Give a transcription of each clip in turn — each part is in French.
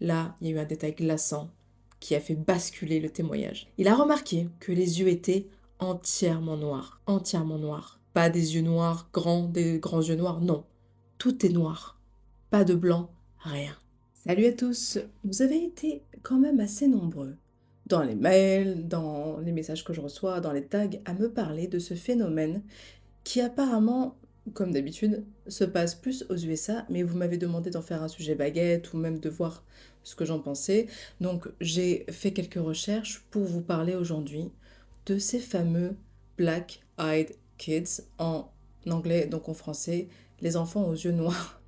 Là, il y a eu un détail glaçant qui a fait basculer le témoignage. Il a remarqué que les yeux étaient entièrement noirs. Entièrement noirs. Pas des yeux noirs grands, des grands yeux noirs, non. Tout est noir. Pas de blanc, rien. Salut à tous. Vous avez été quand même assez nombreux dans les mails, dans les messages que je reçois, dans les tags, à me parler de ce phénomène qui apparemment, comme d'habitude, se passe plus aux USA, mais vous m'avez demandé d'en faire un sujet baguette ou même de voir ce que j'en pensais. Donc j'ai fait quelques recherches pour vous parler aujourd'hui de ces fameux Black Eyed Kids en anglais, donc en français, les enfants aux yeux noirs.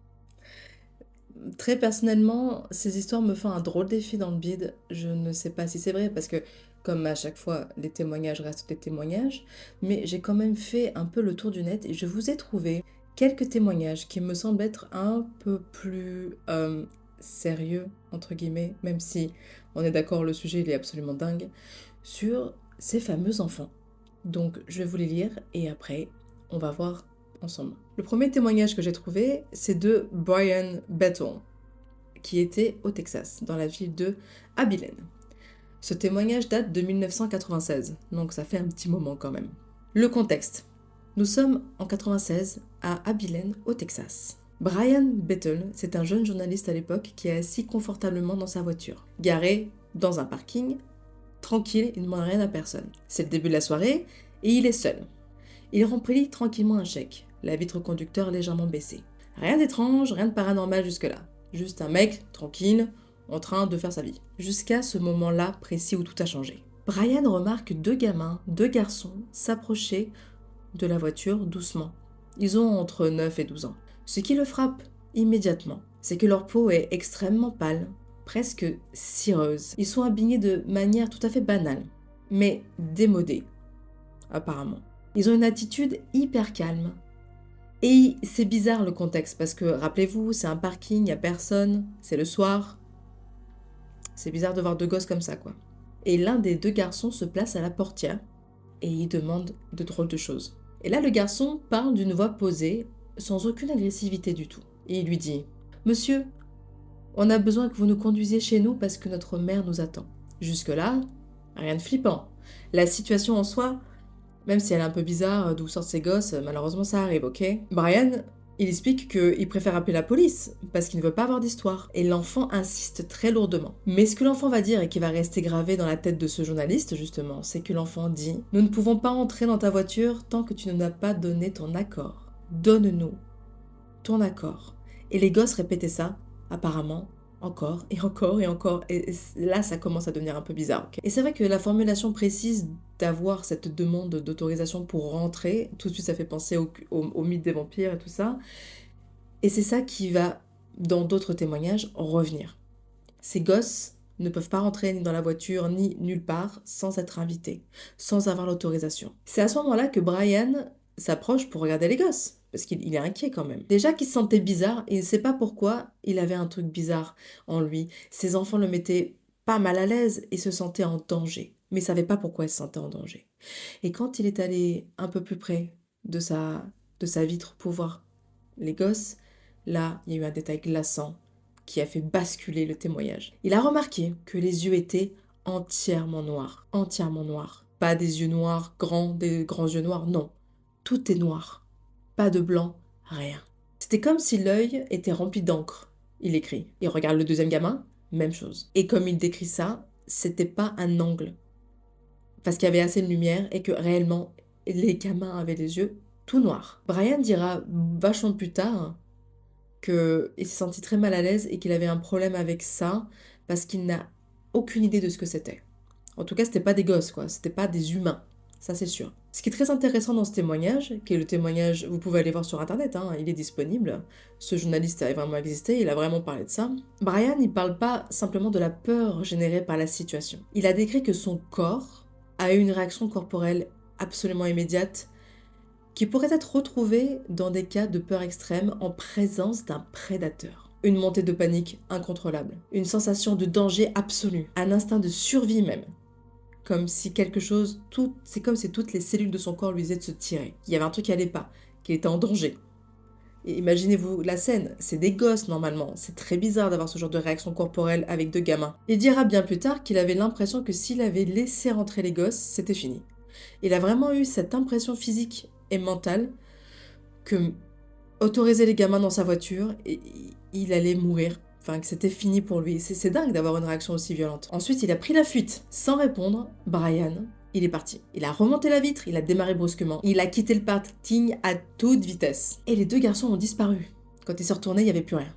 Très personnellement, ces histoires me font un drôle d'effet dans le bide. Je ne sais pas si c'est vrai parce que, comme à chaque fois, les témoignages restent des témoignages, mais j'ai quand même fait un peu le tour du net et je vous ai trouvé quelques témoignages qui me semblent être un peu plus sérieux, entre guillemets, même si on est d'accord, le sujet il est absolument dingue, sur ces fameux enfants. Donc je vais vous les lire et après on va voir ensemble. Le premier témoignage que j'ai trouvé, c'est de Brian Bettel, qui était au Texas, dans la ville de Abilene. Ce témoignage date de 1996, donc ça fait un petit moment quand même. Le contexte. Nous sommes en 96 à Abilene, au Texas. Brian Bettel, c'est un jeune journaliste à l'époque qui est assis confortablement dans sa voiture, garé dans un parking, tranquille, il ne demande rien à personne. C'est le début de la soirée et il est seul. Il remplit tranquillement un chèque, la vitre conducteur légèrement baissée. Rien d'étrange, rien de paranormal jusque-là. Juste un mec, tranquille, en train de faire sa vie. Jusqu'à ce moment-là précis où tout a changé. Brian remarque deux gamins, deux garçons, s'approcher de la voiture doucement. Ils ont entre 9 et 12 ans. Ce qui le frappe immédiatement, c'est que leur peau est extrêmement pâle, presque cireuse. Ils sont habillés de manière tout à fait banale, mais démodée, apparemment. Ils ont une attitude hyper calme. Et c'est bizarre le contexte, parce que rappelez-vous, c'est un parking, il n'y a personne, c'est le soir. C'est bizarre de voir deux gosses comme ça, quoi. Et l'un des deux garçons se place à la portière et il demande de drôles de choses. Et là, le garçon parle d'une voix posée, sans aucune agressivité du tout. Et il lui dit « Monsieur, on a besoin que vous nous conduisiez chez nous parce que notre mère nous attend. » Jusque-là, rien de flippant. La situation en soi, même si elle est un peu bizarre d'où sortent ces gosses, malheureusement ça arrive, ok? Brian, il explique qu'il préfère appeler la police parce qu'il ne veut pas avoir d'histoire. Et l'enfant insiste très lourdement. Mais ce que l'enfant va dire et qui va rester gravé dans la tête de ce journaliste, justement, c'est que l'enfant dit « Nous ne pouvons pas entrer dans ta voiture tant que tu ne nous as pas donné ton accord. Donne-nous ton accord. » Et les gosses répétaient ça, apparemment, encore et encore et encore. Et là, ça commence à devenir un peu bizarre. Okay. Et c'est vrai que la formulation précise d'avoir cette demande d'autorisation pour rentrer, tout de suite ça fait penser au mythe des vampires et tout ça. Et c'est ça qui va, dans d'autres témoignages, revenir. Ces gosses ne peuvent pas rentrer ni dans la voiture ni nulle part sans être invités, sans avoir l'autorisation. C'est à ce moment-là que Brian s'approche pour regarder les gosses, parce qu'il est inquiet quand même. Déjà qu'il se sentait bizarre, il ne sait pas pourquoi il avait un truc bizarre en lui. Ses enfants le mettaient pas mal à l'aise et se sentaient en danger, mais il ne savait pas pourquoi il se sentait en danger. Et quand il est allé un peu plus près de sa vitre pour voir les gosses, là, il y a eu un détail glaçant qui a fait basculer le témoignage. Il a remarqué que les yeux étaient entièrement noirs. Entièrement noirs. Pas des yeux noirs grands, des grands yeux noirs, non. Tout est noir. Pas de blanc, rien. C'était comme si l'œil était rempli d'encre. Il écrit. Il regarde le deuxième gamin, même chose. Et comme il décrit ça, c'était pas un angle. Parce qu'il y avait assez de lumière et que réellement, les gamins avaient les yeux tout noirs. Brian dira vachement plus tard qu'il s'est senti très mal à l'aise et qu'il avait un problème avec ça parce qu'il n'a aucune idée de ce que c'était. En tout cas, c'était pas des gosses, quoi. C'était pas des humains. Ça, c'est sûr. Ce qui est très intéressant dans ce témoignage, qui est le témoignage, vous pouvez aller voir sur Internet, hein, il est disponible. Ce journaliste a vraiment existé, il a vraiment parlé de ça. Brian, il parle pas simplement de la peur générée par la situation. Il a décrit que son corps a eu une réaction corporelle absolument immédiate qui pourrait être retrouvée dans des cas de peur extrême en présence d'un prédateur. Une montée de panique incontrôlable, une sensation de danger absolu, un instinct de survie même. Comme si quelque chose, c'est comme si toutes les cellules de son corps lui disaient de se tirer. Il y avait un truc qui allait pas, qu'il était en danger. Et imaginez-vous la scène, c'est des gosses normalement, c'est très bizarre d'avoir ce genre de réaction corporelle avec deux gamins. Il dira bien plus tard qu'il avait l'impression que s'il avait laissé rentrer les gosses, c'était fini. Il a vraiment eu cette impression physique et mentale que autoriser les gamins dans sa voiture, et il allait mourir. Enfin, que c'était fini pour lui. C'est dingue d'avoir une réaction aussi violente. Ensuite, il a pris la fuite. Sans répondre, Brian, il est parti. Il a remonté la vitre, il a démarré brusquement. Il a quitté le parking à toute vitesse. Et les deux garçons ont disparu. Quand il s'est retourné, il n'y avait plus rien.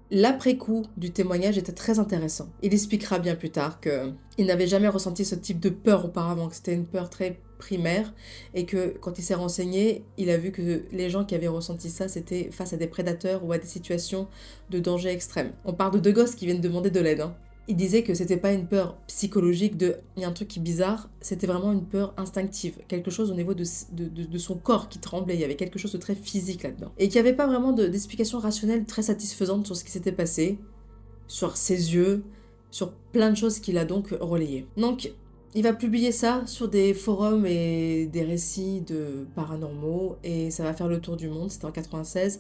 L'après-coup du témoignage était très intéressant. Il expliquera bien plus tard qu'il n'avait jamais ressenti ce type de peur auparavant, que c'était une peur très primaire, et que quand il s'est renseigné, il a vu que les gens qui avaient ressenti ça, c'était face à des prédateurs ou à des situations de danger extrême. On parle de deux gosses qui viennent demander de l'aide, hein. Il disait que c'était pas une peur psychologique de il y a un truc qui est bizarre, c'était vraiment une peur instinctive, quelque chose au niveau de son corps qui tremblait, il y avait quelque chose de très physique là-dedans. Et qu'il n'y avait pas vraiment d'explication rationnelle très satisfaisante sur ce qui s'était passé, sur ses yeux, sur plein de choses qu'il a donc relayées. Donc, il va publier ça sur des forums et des récits de paranormaux, et ça va faire le tour du monde, c'était en 96,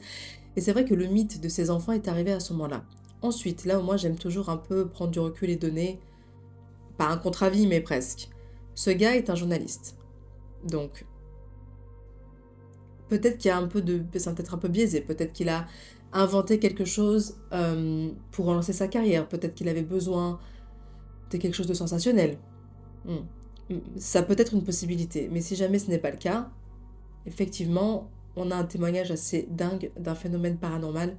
et c'est vrai que le mythe de ces enfants est arrivé à ce moment-là. Ensuite, là où moi j'aime toujours un peu prendre du recul et donner, pas un contre-avis, mais presque. Ce gars est un journaliste. Donc, peut-être qu'il y a un peu de... C'est peut-être un peu biaisé, peut-être qu'il a inventé quelque chose pour relancer sa carrière, peut-être qu'il avait besoin de quelque chose de sensationnel. Ça peut être une possibilité, mais si jamais ce n'est pas le cas, effectivement, on a un témoignage assez dingue d'un phénomène paranormal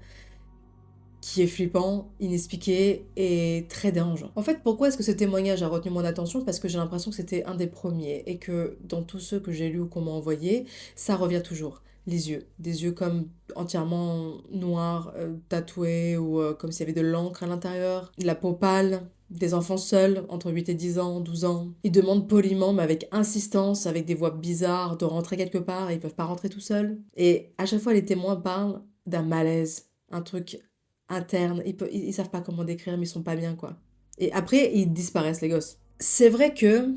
qui est flippant, inexpliqué et très dérangeant. En fait, pourquoi est-ce que ce témoignage a retenu mon attention? Parce que j'ai l'impression que c'était un des premiers et que dans tous ceux que j'ai lus ou qu'on m'a envoyés, ça revient toujours. Les yeux. Des yeux comme entièrement noirs, tatoués ou comme s'il y avait de l'encre à l'intérieur. La peau pâle. Des enfants seuls, entre 8 et 10 ans, 12 ans. Ils demandent poliment, mais avec insistance, avec des voix bizarres, de rentrer quelque part et ils peuvent pas rentrer tout seuls. Et à chaque fois, les témoins parlent d'un malaise, un truc interne, ils savent pas comment décrire, mais ils sont pas bien, quoi. Et après, ils disparaissent, les gosses. C'est vrai que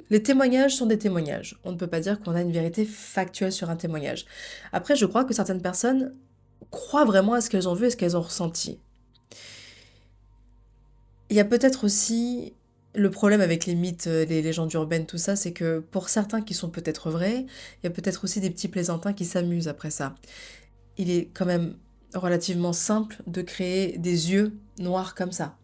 les témoignages sont des témoignages. On ne peut pas dire qu'on a une vérité factuelle sur un témoignage. Après, je crois que certaines personnes croient vraiment à ce qu'elles ont vu et ce qu'elles ont ressenti. Il y a peut-être aussi le problème avec les mythes, les légendes urbaines, tout ça, c'est que pour certains qui sont peut-être vrais, il y a peut-être aussi des petits plaisantins qui s'amusent après ça. Il est quand même relativement simple de créer des yeux noirs comme ça.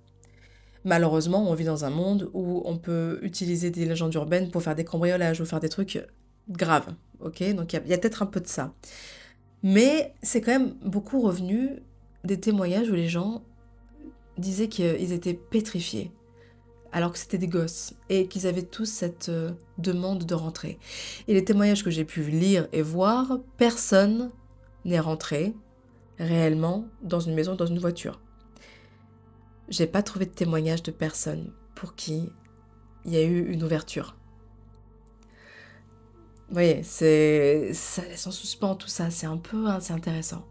Malheureusement, on vit dans un monde où on peut utiliser des légendes urbaines pour faire des cambriolages ou faire des trucs graves, ok? Donc il y a peut-être un peu de ça. Mais c'est quand même beaucoup revenu des témoignages où les gens disaient qu'ils étaient pétrifiés, alors que c'était des gosses, et qu'ils avaient tous cette demande de rentrer. Et les témoignages que j'ai pu lire et voir, personne n'est rentré réellement dans une maison, dans une voiture. J'ai pas trouvé de témoignage de personne pour qui il y a eu une ouverture. Vous voyez, ça laisse en suspens tout ça, c'est un peu c'est intéressant.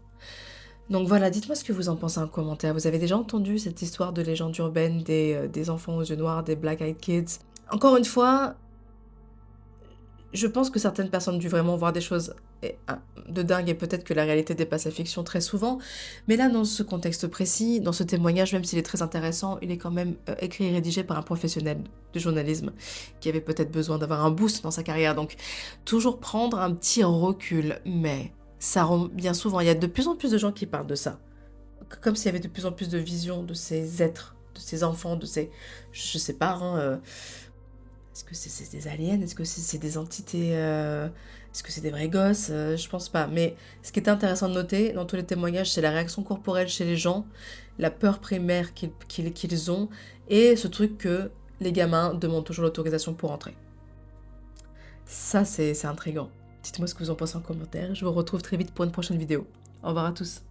Donc voilà, dites-moi ce que vous en pensez en commentaire. Vous avez déjà entendu cette histoire de légende urbaine des enfants aux yeux noirs, des Black Eyed Kids? Encore une fois, je pense que certaines personnes ont dû vraiment voir des choses de dingue et peut-être que la réalité dépasse la fiction très souvent. Mais là, dans ce contexte précis, dans ce témoignage, même s'il est très intéressant, il est quand même écrit et rédigé par un professionnel du journalisme qui avait peut-être besoin d'avoir un boost dans sa carrière. Donc, toujours prendre un petit recul. Mais ça bien souvent, il y a de plus en plus de gens qui parlent de ça. Comme s'il y avait de plus en plus de visions de ces êtres, de ces enfants, de ces... Je sais pas, hein... Est-ce que c'est des aliens? Est-ce que c'est des entités? Est-ce que c'est des vrais gosses? Je pense pas. Mais ce qui est intéressant de noter dans tous les témoignages, c'est la réaction corporelle chez les gens, la peur primaire qu'ils ont, et ce truc que les gamins demandent toujours l'autorisation pour entrer. Ça, c'est intriguant. Dites-moi ce que vous en pensez en commentaire. Je vous retrouve très vite pour une prochaine vidéo. Au revoir à tous.